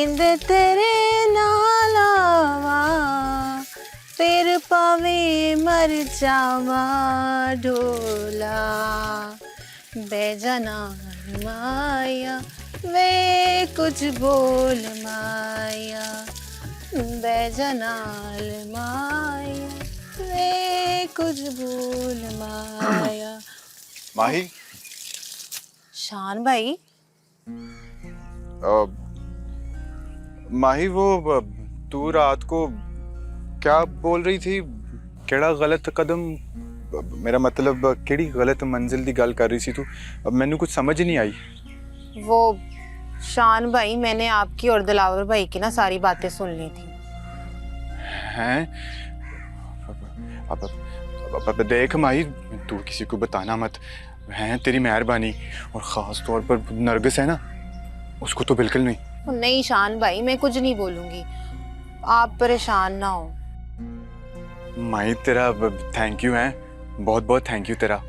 इंद तेरे नाल आवा फिर पावे मर जावा ढोला बेजाना माया वे कुछ बोल माया बेजनाल माया वे कुछ बोल माया। माही शान भाई माही वो तू रात को क्या बोल रही थी? केड़ा गलत कदम, मेरा मतलब केड़ी गलत मंजिल दी गल कर रही सी तू? अब मैंने कुछ समझ नहीं आई। वो शान भाई मैंने आपकी और दिलावर भाई की ना सारी बातें सुन ली थी। हैं? अब देख माही, तू किसी को बताना मत, हैं तेरी मेहरबानी। और खास तौर पर नरगिस है ना, उसको तो बिल्कुल नहीं। नहीं शान भाई मैं कुछ नहीं बोलूंगी, आप परेशान ना हो। माही तेरा थैंक यू है, बहुत बहुत थैंक यू तेरा।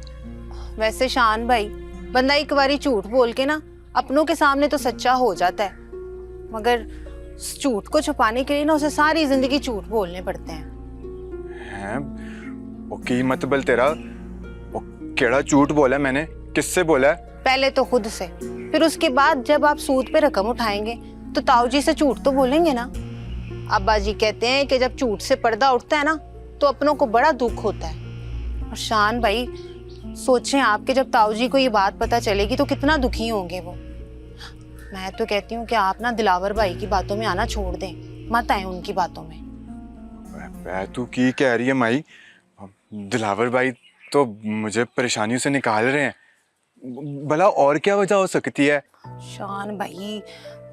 वैसे शान भाई बंदा एक बारी झूठ बोल के ना अपनों के सामने तो सच्चा हो जाता है, मगर झूठ को छुपाने के लिए ना उसे सारी जिंदगी झूठ बोलने पड़ते हैं। वो की मतलब तेरा? वो केड़ा झूठ बोला मैंने? किससे बोला है? पहले तो खुद से, फिर उसके बाद जब आप सूद पे रकम उठाएंगे तो ताऊ जी से झूठ तो बोलेंगे ना। अब्बा जी कहते हैं कि जब झूठ से पर्दा उठता है ना तो अपनों को बड़ा दुख होता है। और शान भाई सोचें आप कि जब ताऊ जी को ये बात पता चलेगी तो कितना दुखी होंगे वो। मैं तो कहती हूँ कि आप ना दिलावर भाई की बातों में आना छोड़ दें, मत आए उनकी बातों में। तू की कह रही है माई? दिलावर भाई तो मुझे परेशानियों से निकाल रहे हैं, भला और क्या वजह हो सकती है? शान भाई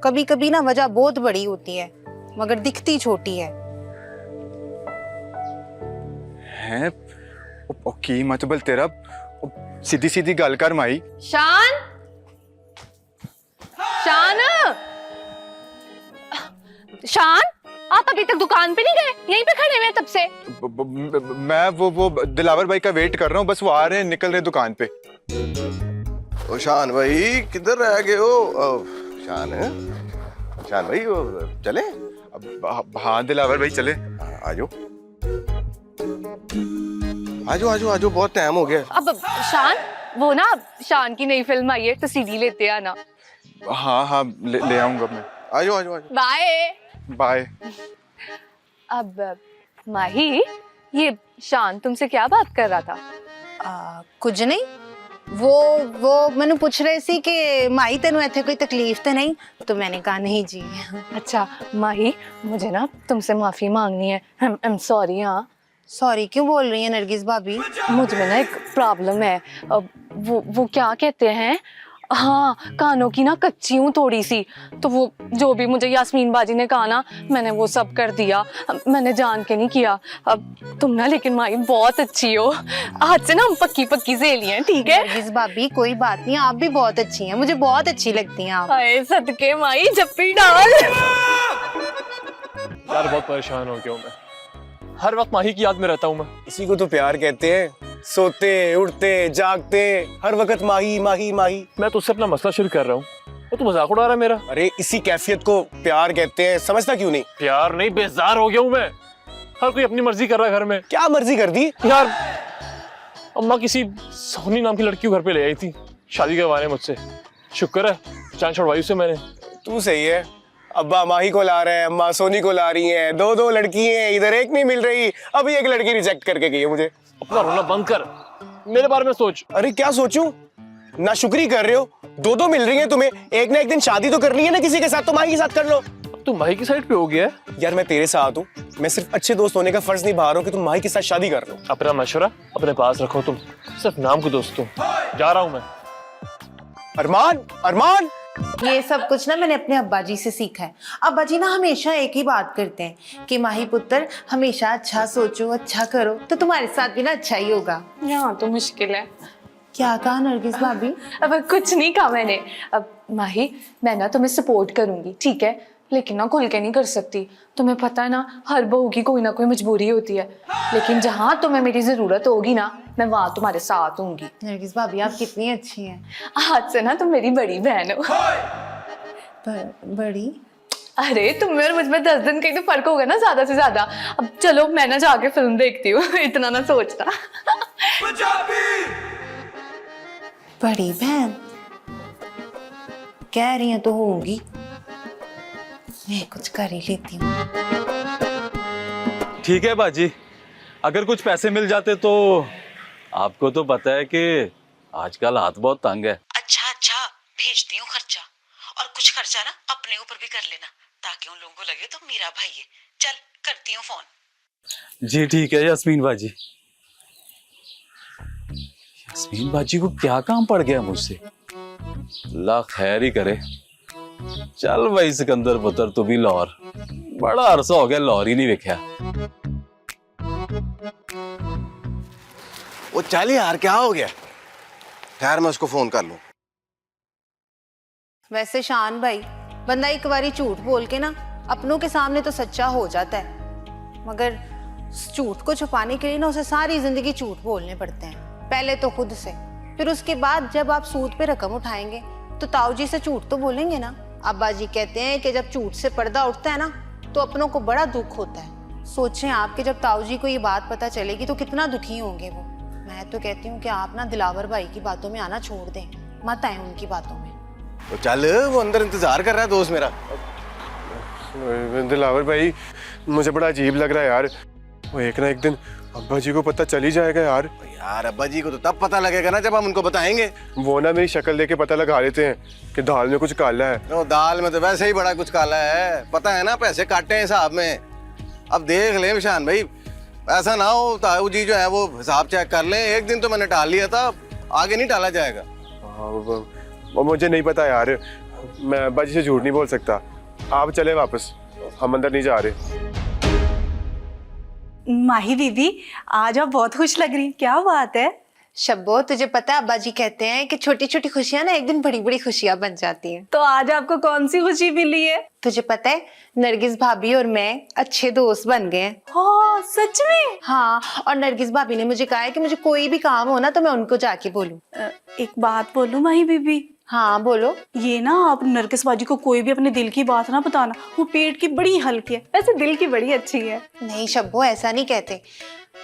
कभी कभी ना वजह बहुत बड़ी होती है मगर दिखती छोटी है। हैं? की मतलब तेरा? सीधी सीधी गल कर माई। शान, शान, शान, आप अभी तक दुकान पे नहीं गए? यहीं पे खड़े हुए हैं तब से। मैं वो दिलावर भाई का वेट कर रहा हूँ, बस वो आ रहे हैं, निकल रहे दुकान पे। ओ शान भाई किधर रह गए हो? शान है, शान भाई वो चले? हाँ दिलावर भाई चले। आजो आजो आजो आजो, बहुत टाइम हो गया। अब शान, वो ना शान की नई फिल्म आई है तो सीडी लेते आना। हाँ हाँ ले आऊंगा मैं। आजो आजो आजो। Bye bye. अब माही, ये शान तुमसे क्या बात कर रहा था? कुछ नहीं, वो मैंने पूछ रहे सी कि माई तेनू इत्थे कोई तकलीफ तो नहीं? तो मैंने कहा नहीं जी। अच्छा माही, मुझे ना तुमसे माफी मांगनी है। I am sorry. हाँ सॉरी क्यों बोल रही है नरगिस भाभी? मुझ में ना एक प्रॉब्लम है। वो क्या कहते हैं, हाँ कानों की ना कच्ची हूँ थोड़ी सी, तो वो जो भी मुझे यास्मीन बाजी ने कहा ना मैंने वो सब कर दिया, मैंने जान के नहीं किया। अब तुम ना लेकिन माई बहुत अच्छी हो, आज से ना हम पक्की पक्की सहेली हैं, ठीक है? नरगिस भाभी कोई बात नहीं, आप भी बहुत अच्छी हैं, मुझे बहुत अच्छी लगती हैं आप। हाय सदके माई जप्पी डाल। यार बहुत परेशान हो गया हूँ मैं, हर वक्त माही की याद में रहता हूँ मैं। इसी को तो प्यार कहते हैं, सोते उठते जागते हर वक्त माही माही माही। मैं तो उससे अपना मसला शुरू कर रहा हूँ, वो तो मजाक उड़ा रहा है मेरा। अरे इसी कैफियत को प्यार कहते हैं, समझता क्यों नहीं? प्यार नहीं, बेजार हो गया हूँ मैं। हर कोई अपनी मर्जी कर रहा है घर में। क्या मर्जी कर दी यार अम्मा किसी सोनी नाम की लड़की को घर पे ले आई थी शादी करवाने मुझसे, शुक्र है जान छुड़वाई उससे मैंने। तू सही है, अब्बा माही को ला रहे हैं, अम्मा सोनी को ला रही हैं, दो लड़की हैं, इधर एक नहीं मिल रही, अभी एक लड़की रिजेक्ट करके गई है मुझे। अपना रोना बंद कर, मेरे बारे में सोच। अरे क्या सोचूं, ना शुक्री कर रहे हो, दो मिल रही हैं तुम्हें, एक ना एक दिन शादी तो करनी है ना किसी के साथ, तो माही के साथ कर लो। अब तू माही की साइड पे हो गया है? यार मैं तेरे साथ हूँ, मैं सिर्फ अच्छे दोस्त होने का फर्ज निभा रहा हूँ कि तुम माही के साथ शादी कर लो। अपना मशवरा अपने पास रखो, तुम सिर्फ नाम के दोस्त हो। जा रहा हूँ मैं। अरमान अरमान, ये सब कुछ ना मैंने अपने अब्बा जी से सीखा है। अब्बा जी ना हमेशा एक ही बात करते हैं कि माही पुत्र हमेशा अच्छा सोचो, अच्छा करो, तो तुम्हारे साथ भी ना अच्छा ही होगा। यहाँ तो मुश्किल है। क्या कहा नरगिस भाभी? अब कुछ नहीं कहा मैंने। अब माही मैं ना तुम्हें सपोर्ट करूंगी, ठीक है, लेकिन ना खुल के नहीं कर सकती। तुम्हें पता है ना हर बहू की कोई ना कोई मजबूरी होती है, लेकिन जहाँ तुम्हें मेरी जरूरत होगी ना मैं वहाँ तुम्हारे साथ होंगी। नरगिस भाभी आप कितनी अच्छी हैं। आज से ना तुम मेरी बड़ी बहन हो। बड़ी? अरे तुम्हें और मुझ में 10 दिन का ही तो फर्क होगा ना, ज्यादा से ज्यादा। अब चलो मैं ना जाके फिल्म देखती हूँ, इतना ना सोचना। बड़ी बहन कह रही है तो होगी, मैं कुछ कर ही लेती हूँ। ठीक है बाजी, अगर कुछ पैसे मिल जाते तो। आपको तो पता है कि आजकल हाथ बहुत तंग है। अच्छा भेजती हूँ खर्चा, और कुछ खर्चा ना अपने ऊपर भी कर लेना, ताकि उन लोगों को लगे तो मेरा भाई है। चल करती हूँ फोन। जी ठीक है यास्मीन बाजी। यास्मीन बाजी को क्या काम पड़ गया मुझसे? अल्लाह खैर ही करे। चल भाई सिकंदर पुत्र, तू भी लाहौर, बड़ा अरसा हो गया लाहौर ही नहीं वेख्या। वो चल यार, क्या हो गया? खैर मैं उसको फोन कर लूं। वैसे शान भाई, बंदा एक बारी झूठ बोल के ना अपनों के सामने तो सच्चा हो जाता है, मगर झूठ को छुपाने के लिए ना उसे सारी जिंदगी झूठ बोलने पड़ते हैं। पहले तो खुद से, फिर उसके बाद जब आप सूद पे रकम उठाएंगे तो ताऊ जी से झूठ तो बोलेंगे ना। अब्बा जी कहते हैं कि जब झूठ से पर्दा उठता है ना तो अपनों को बड़ा दुख होता है। सोचें आपके जब ताऊ जी को ये बात पता चलेगी तो कितना दुखी होंगे वो। मैं तो कहती हूँ कि आप ना दिलावर भाई की बातों में आना छोड़ दें, मत आए उनकी बातों में। तो चल, वो अंदर इंतजार कर रहा है दोस्त मेरा। दिलावर भाई, मुझे बड़ा अजीब लग रहा है यार। वो एक ना एक दिन अब्बा जी को पता चल ही जाएगा यार। यार अब्बा जी को तो तब पता लगेगा ना जब हम उनको बताएंगे। वो ना मेरी शक्ल देके पता लगा लेते हैं कि दाल में कुछ काला है। तो दाल में तो वैसे ही बड़ा कुछ काला है, पता है ना, पैसे काटे हैं हिसाब में। अब देख ले निशान भाई, ऐसा ना हो ताऊ जी जो है वो हिसाब चेक कर लें। एक दिन तो मैंने टाल लिया था, आगे नहीं टाला जाएगा। वो मुझे नहीं पता यार, मैं अब्बा जी से झूठ नहीं बोल सकता। आप चले वापस, हम अंदर नहीं जा रहे। माही दीदी, आज आप बहुत खुश लग रही, क्या बात है? शब्बो, तुझे पता है अब्बा जी कहते हैं कि छोटी छोटी खुशियां ना एक दिन बड़ी बड़ी खुशियां बन जाती हैं। तो आज आपको कौन सी खुशी मिली है? तुझे पता है नरगिस भाभी और मैं अच्छे दोस्त बन गए हैं। हाँ सच में? हाँ, और नरगिस भाभी ने मुझे कहा है कि मुझे कोई भी काम हो ना तो मैं उनको जाके बोलूं। एक बात बोलूं माही बीबी? हाँ बोलो। ये ना आप नरगिस बाजी को कोई भी अपने दिल की बात ना बताना, वो पेट की बड़ी हल्की है, वैसे दिल की बड़ी अच्छी है। नहीं शब्बो, ऐसा नहीं कहते।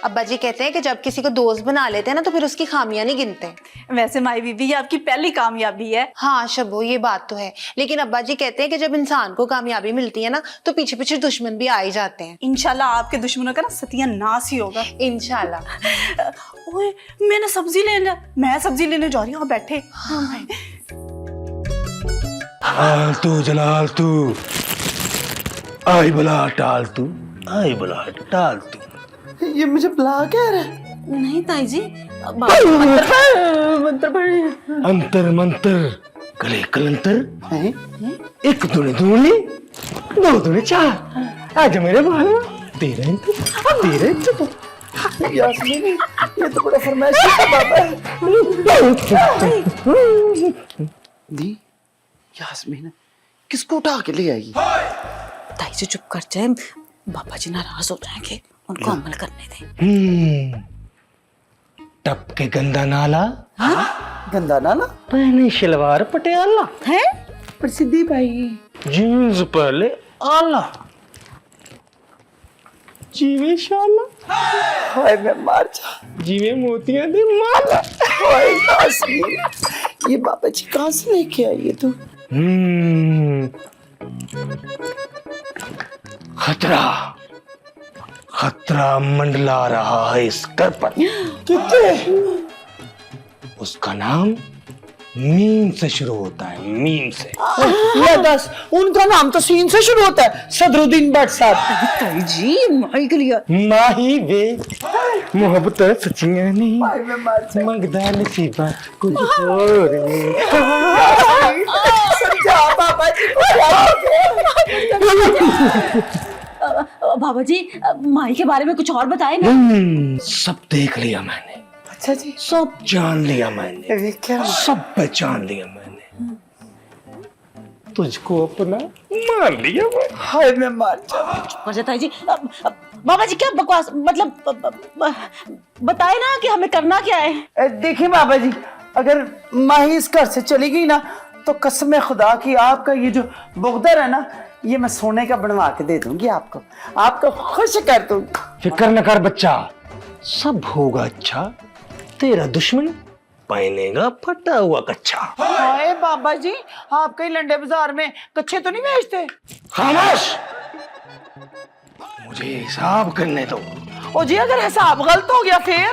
अब्बा जी कहते हैं कि जब किसी को दोस्त बना लेते हैं ना तो फिर उसकी खामियां नहीं गिनते। वैसे माही बीबी, ये आपकी पहली कामयाबी है। हाँ शब्बो, ये बात तो है, लेकिन अब्बा जी कहते हैं कि जब इंसान को कामयाबी मिलती है ना तो पीछे पीछे दुश्मन भी आ ही जाते हैं। इंशाल्लाह आपके दुश्मनों का ना सत्यानाश ही होगा। इंशाल्लाह। ओए, मैं सब्जी लेने जा रही हूँ, बैठे। हाँ भाई। आलतू जलालतू, आई बला टालतू, आई बला टालतू। ये मुझे बुला कह रहा है? नहीं ताई जी, मंत्र पढ़े। अंतर मंतर कले कलंतर, एक दूनी दूनी, दो दूनी चार। आज मेरे बाल तेरे यास्मीन, ये तो बड़ा फरमाइश है बाबा। दी, यास्मीन किसको उठा के ले आई? ताई जी चुप कर जाए, बाबा जी नाराज हो जाएंगे, उनको अमल करने दें। टप के गंदा नाला, गंदा नाला, पहने शलवार पटियाला है प्रसिद्धि भाई, जीन्स पहले आला, जीवे शाला, हाय मैं मार जा। जीवे मोतियां दे माला। हाय यास्मीन, ये बाबा जी कहाँ से लेके आई है तू? खतरा खतरा मंडला रहा है इस घर पर। कितने? उसका नाम मीम से शुरू होता है, मीम से। या दस, उनका नाम तो सीन से शुरू होता है, सदरुद्दीन भट्ट साहब। ताई जी माही के लिए माही वे मोहब्बत सचिया नहीं, हाय मैं मार जा। मगदा नसीबा कुछ और समझा बाबा जी को क्या हो गया? बाबा जी माही के बारे में कुछ और बताए ना। सब देख लिया मैंने, अच्छा जी, सब जान लिया मैंने, अरे क्या? सब पहचान लिया मैंने, तुझको अपना मान लिया मैं। हाय मैं मार जा। अच्छा ताई जी, बाबा जी क्या बकवास, मतलब बताए ना कि हमें करना क्या है। देखिए बाबा जी, अगर माही इस घर से चली गई ना तो कसम खुदा की आपका ये जो बुगदर है ना ये मैं सोने का बनवा के दे दूंगी आपको, आपको खुश कर दूंगी। फिक्र न कर बच्चा, सब होगा अच्छा। तेरा दुश्मन पहनेगा फटा हुआ कच्चा। हाय बाबा जी, आप कहीं लंडे बाजार में कच्चे तो नहीं बेचते? खामोश, मुझे हिसाब करने दो। ओ जी, अगर हिसाब गलत हो गया फिर?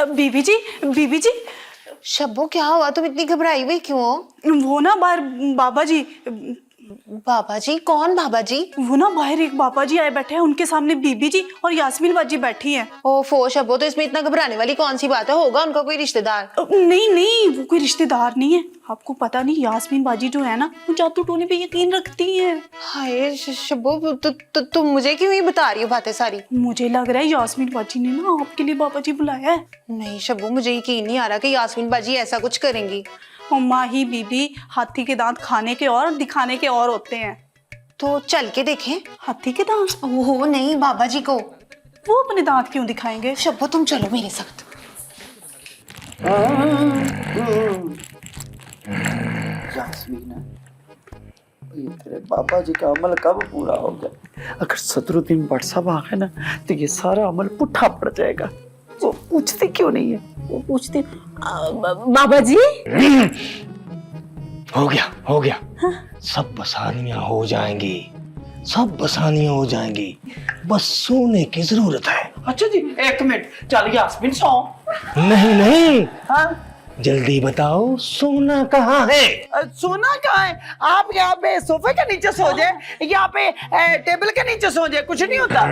बीबी जी, बीबी जी, शब्बो क्या हुआ, तुम इतनी घबराई हुई क्यों हो? वो ना बाहर बाबा जी, बाबा जी? कौन बाबा जी? वो ना बाहर एक बाबा जी आए बैठे हैं, उनके सामने बीबी जी और यास्मीन बाजी बैठी हैं। ओफो शब्बो, तो इसमें इतना घबराने वाली कौन सी बात है? होगा उनका कोई रिश्तेदार। नहीं नहीं, वो कोई रिश्तेदार नहीं है। आपको पता नहीं, यास्मीन बाजी जो है ना, वो जादू टोने पे यकीन रखती है। हाय शब्बो, तुम मुझे क्यों ही बता रही हो बातें सारी? मुझे लग रहा है यास्मीन बाजी ने ना आपके लिए बाबा जी बुलाया है। नहीं शब्बो, मुझे यकीन नहीं आ रहा कि यास्मीन बाजी ऐसा कुछ करेंगी। माही बीबी, हाथी के दांत खाने के और दिखाने के और होते हैं। तो चल के देखें। हाथी के दांत? ओहो नहीं, बाबा जी को। वो अपने दांत क्यों दिखाएंगे? शब्बो तुम चलो मेरे साथ। यास्मीन, ये तेरे बाबा जी का अमल कब पूरा हो गया? अगर सदरुद्दीन भट्ट साहब आ गए ना तो ये सारा अमल पुट्ठा पड़ जाएगा। वो पूछते क्यों नहीं है? वो पूछते बाबा जी। हो गया, हो गया। सब बसानियां हो जाएंगी, सब बसानियां हो जाएंगी, बस सोने की जरूरत है। अच्छा जी, एक मिनट, चल यास्मीन सो। नहीं नहीं, हाँ, जल्दी बताओ सोना कहाँ है? सोना कहाँ है? आप यहाँ पे सोफे के नीचे सो जाए, यहाँ पे टेबल के नीचे सो जाए, कुछ नहीं होता।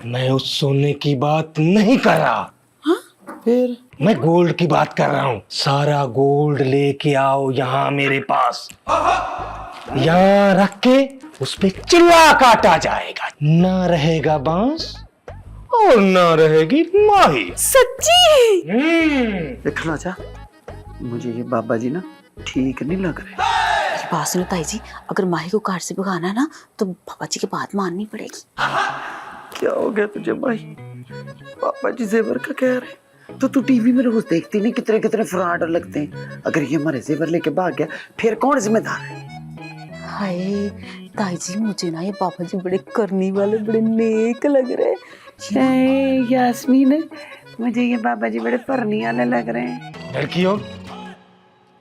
मैं उस सोने की बात नहीं कर रहा। फिर मैं गोल्ड की बात कर रहा हूँ। सारा गोल्ड लेके आओ यहाँ मेरे पास, यहाँ रख के उस पे चिल्ला काटा जाएगा। ना रहेगा बांस और ना रहेगी माही। सच्ची? देख लो जा, मुझे ये बाबा जी ना ठीक नहीं लग रहे। बात सुनो ताई जी, अगर माही को कार से भगाना है ना तो पापा जी की बात माननी पड़ेगी। क्या हो गया तुझे भाई? पापा जी जेवर का कह रहे, तो तू टीवी में रोज देखती नहीं कितने कितने फ्रॉड लगते हैं। अगर ये हमारे जेवर लेके भाग गया फिर कौन जिम्मेदार है? हाय ताई जी, मुझे ना ये पापा जी बड़े करने वाले, बड़े नेक लग रहे हैं। यास्मीन, मुझे ये बाबा जी बड़े परनी वाले लग रहे हैं। लड़कियों,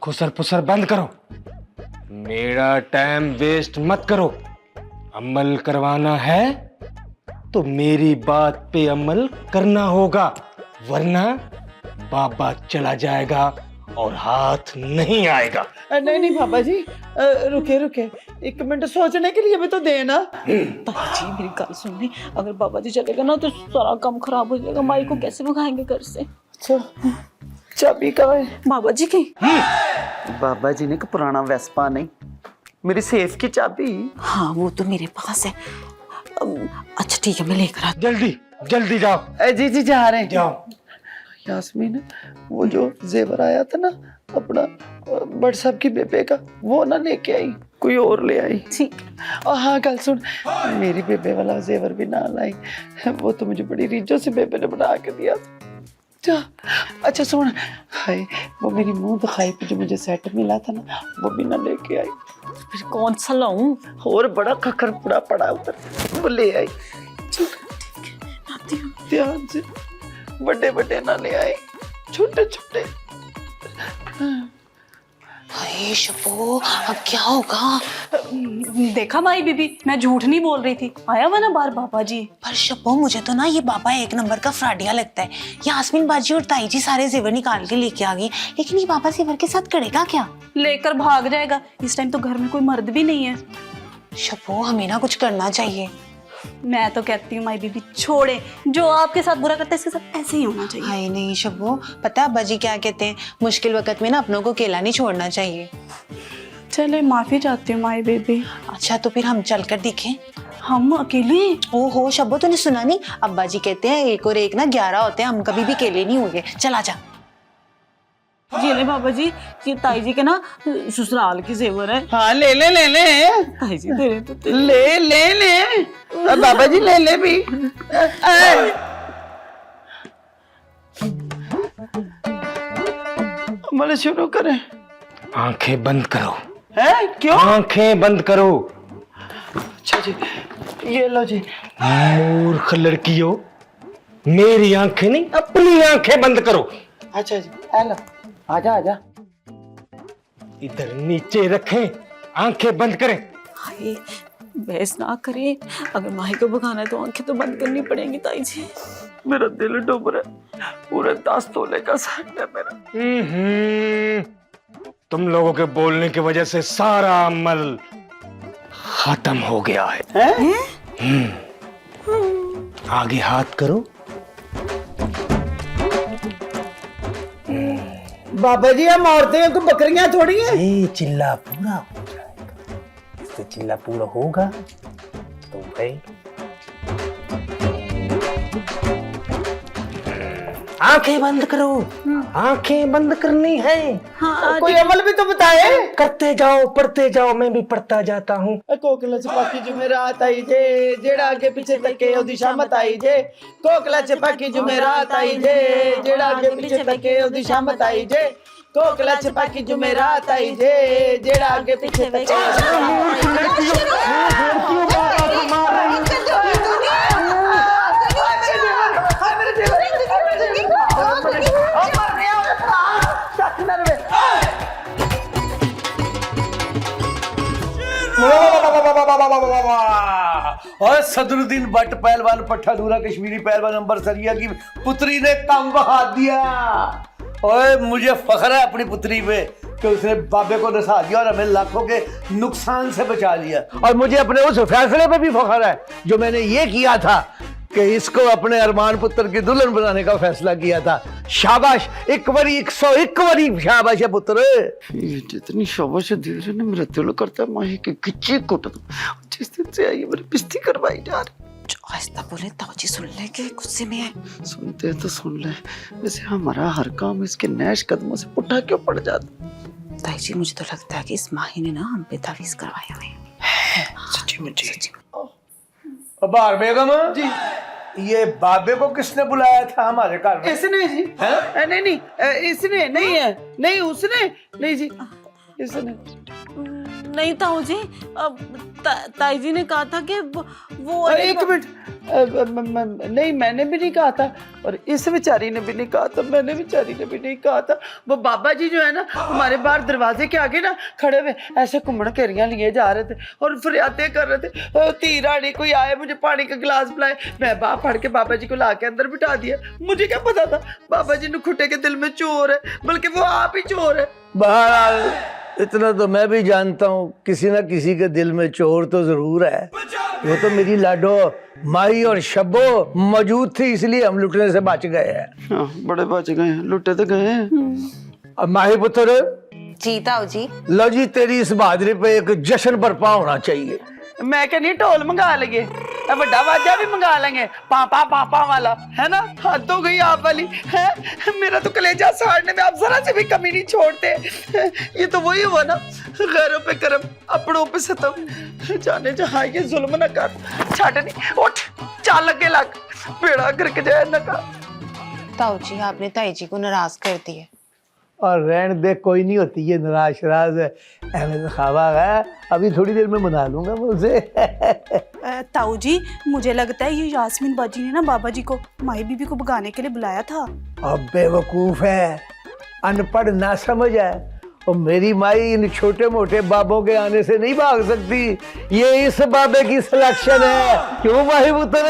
खुसर पुसर बंद करो, मेरा टाइम वेस्ट मत करो। अमल करवाना है तो मेरी बात पे अमल करना होगा, वरना बाबा चला जाएगा और हाथ नहीं आएगा। नहीं नहीं बाबा जी, रुके रुके, एक मिनट सोचने के लिए भी तो देना। ताई जी मेरी गल सुननी, अगर बाबा जी चलेगा ना तो सारा काम खराब हो जाएगा। माई को कैसे भगाएंगे घर से? अच्छा, चाबी कहाँ है? बाबा जी की। बाबा जी ने एक पुराना वेस्पा नहीं, मेरी सेफ की चाबी। हाँ वो तो मेरे पास है। अच्छा ठीक है, मैं लेकर आती। जल्दी जल्दी जाओ। जी जी जा रहे हैं। जाओ। यास्मीन, वो जो जेवर आया था ना अपना भट्ट साहब की बेबे का, वो ना लेके आई, कोई और ले आई। ठीक। और हाँ गल सुन, मेरी बेबे वाला जेवर भी ना लाई, वो तो मुझे बड़ी रीझों से बेबे ने बना के दिया था। अच्छा सुन, हाय वो मेरी मुंह दिखाई पे जो मुझे सेट मिला था ना, वो भी ना लेके आई। फिर कौन सा लाऊं? और बड़ा खखर पूरा पड़ा उधर, वो ले आई। ध्यान से, बड़े बड़े ना ले आए, छोटे छोटे। हाय शब्बो, अब क्या होगा? देखा माई बीबी, मैं झूठ नहीं बोल रही थी। आया हुआ ना बाहर बाबा जी। पर शब्बो, मुझे तो ना ये बाबा एक नंबर का फ्रॉडिया लगता है। यास्मीन बाजी और ताई जी सारे जेवर निकाल के लेके आ गई, लेकिन ये बाबा जेवर के साथ करेगा क्या? लेकर भाग जाएगा। इस टाइम तो घर में कोई मर्द भी नहीं है। शब्बो, हमें ना कुछ करना चाहिए। मैं तो कहती हूँ माई बीबी छोड़े, जो आपके साथ बुरा करता है इसके साथ ऐसे ही होना चाहिए। हाय नहीं शब्बो, पता है अब्बा जी क्या कहते हैं? मुश्किल वक्त में ना अपनों को अकेला नहीं छोड़ना चाहिए। चले माफी चाहती हूँ माई बेबी। अच्छा तो फिर हम चलकर दिखें? हम अकेले? ओहो शब्बो, तूने सुना नहीं? अब्बा जी कहते हैं 1 और 1 ना 11 होते हैं, हम कभी भी अकेले नहीं होंगे। चल आजा। ये ले बाबा जी, ये ताई जी के ना ससुराल की जेवर है। हाँ ले ले ले ले ताई जी तेरे तो ले ले ले बाबा जी ले ले भी। मतलब शुरू करें। आंखें बंद करो। है क्यों? आंखें बंद करो। अच्छा जी, ये लो जी। मूर्ख लड़कियों, मेरी आंखें नहीं अपनी आंखें बंद करो। अच्छा जी, हेलो, आजा आजा। इधर नीचे रखें, आंखें बंद करें। हाय बहस ना करें, अगर माही को भगाना है तो आंखें तो बंद करनी पड़ेंगी ताई जी। मेरा दिल डूब रहा है, पूरे 10 तोले का सेट है मेरा। तुम लोगों के बोलने की वजह से सारा अमल खत्म हो गया है। आगे हाथ करो। बाबा जी हम औरतें हैं, कोई बकरियां थोड़ी हैं। ये चिल्ला पूरा हो जाएगा। इससे चिल्ला पूरा होगा तो भाई आंखें बंद करो। आंखें बंद करनी है। हाँ, कोई अमल भी तो बताए। करते जाओ, पढ़ते जाओ, मैं भी पढ़ता जाता हूँ। कोकला चपाकी जुमेरात आई जे, जेड़ा आगे पीछे तके ओदी शामत आई जे। कोकला चपाकी जुमेरात आई जे, जेड़ा आगे पीछे तके ओदी शामत आई जे। कोकला चपाकी जुमेरात आई जे, जेड़ा आगे पीछे तके। और सदरुद्दीन भट्ट पहलवान पट्टादूरा कश्मीरी पहलवान अंबर सरिया की पुत्री ने काम बहा दिया। और मुझे फख्र है अपनी पुत्री पे कि उसने बाबे को नसा दिया और हमें लाखों के नुकसान से बचा लिया। और मुझे अपने उस फैसले पे भी फख्र है जो मैंने ये किया था कि इसको अपने अरमान पुत्र की दुल्हन बनाने का फैसला किया था। शाबाश, 101 वरी शाबाश है पुत्र। जितनी शाबाश दे रहे ने मेरा दिल करता है माही के गिच्ची कुट दो। जिस दिन से आई मेरी बिस्ती करवाई जा रही। आहिस्ता बोले, ताऊजी सुन ले के गुस्से में है। सुनते तो सुन ले, वैसे हमारा हर काम इसके नैश कदमों से पुट्ठा क्यों पड़ जाता। ताई जी मुझे तो लगता है कि इस माही ने ना हम पे तावीज करवाया हुआ है। सच्ची मुझे। बार बेगम जी, ये बाबे को किसने बुलाया था हमारे घर में? इसने जी। नहीं नहीं, इसने नहीं है, नहीं उसने नहीं जी, इसने नहीं ताऊ जी, ताई जी ने कहा था कि वो एक मिनट, नहीं मैंने भी नहीं कहा था और इस बेचारी ने भी नहीं कहा था, मैंने बेचारी ने भी नहीं कहा था। वो बाबा जी जो है ना हमारे बाहर दरवाजे के आगे ना खड़े हुए ऐसे घुमड़ घेरियां लिए जा रहे थे और फरियादें कर रहे थे। ती रानी कोई आए, मुझे पानी का गिलास पिलाए, मैं बाप फड़ के बाबा जी को ला के अंदर बिठा दिया। मुझे क्या पता था बाबा जी ने खुटे के दिल में चोर है, बल्कि वो आप ही चोर है। बहरहाल इतना तो मैं भी जानता हूँ, किसी ना किसी के दिल में चोर तो जरूर है। वो तो मेरी लाडो माई और शब्बो मौजूद थी, इसलिए हम लुटने से बच गए हैं। हाँ, बड़े बच गए हैं, लुटे तो गए हैं। अब माही पुत्र जी ताऊ जी। लो जी, तेरी इस बहादुरी पे एक जश्न बर्पा होना चाहिए। मैं कहनी ढोल मंगा लेंगे, बड़ा बाजा भी मंगा लेंगे, पापा पापा वाला है ना। हद हो गई आप वाली है। मेरा तो कलेजा साड़ने में आप जरा से भी कमी नहीं छोड़ते। ये तो वही हुआ ना, गैरों पे करम अपनों पे सितम। जाने जहाँ ये जुल्म न कर, छाट नहीं, उठ चाल लगे लग, बेड़ा करके जाए न का। ताऊ जी आपने ताई जी को नाराज कर दिया। और रहन दे, कोई नहीं होती ये नाराज शराज अहमद खावा है, अभी थोड़ी देर में मना लूंगा मैं उसे। ताऊ जी मुझे लगता है ये यास्मीन बाजी ने ना बाबा जी को माही बीबी को भगाने के लिए बुलाया था। अब बेवकूफ है, अनपढ़ ना समझ है। और मेरी माई इन छोटे मोटे बाबों के आने से नहीं भाग सकती, ये इस बाबे की सिलेक्शन है। क्यों माही पुत्र?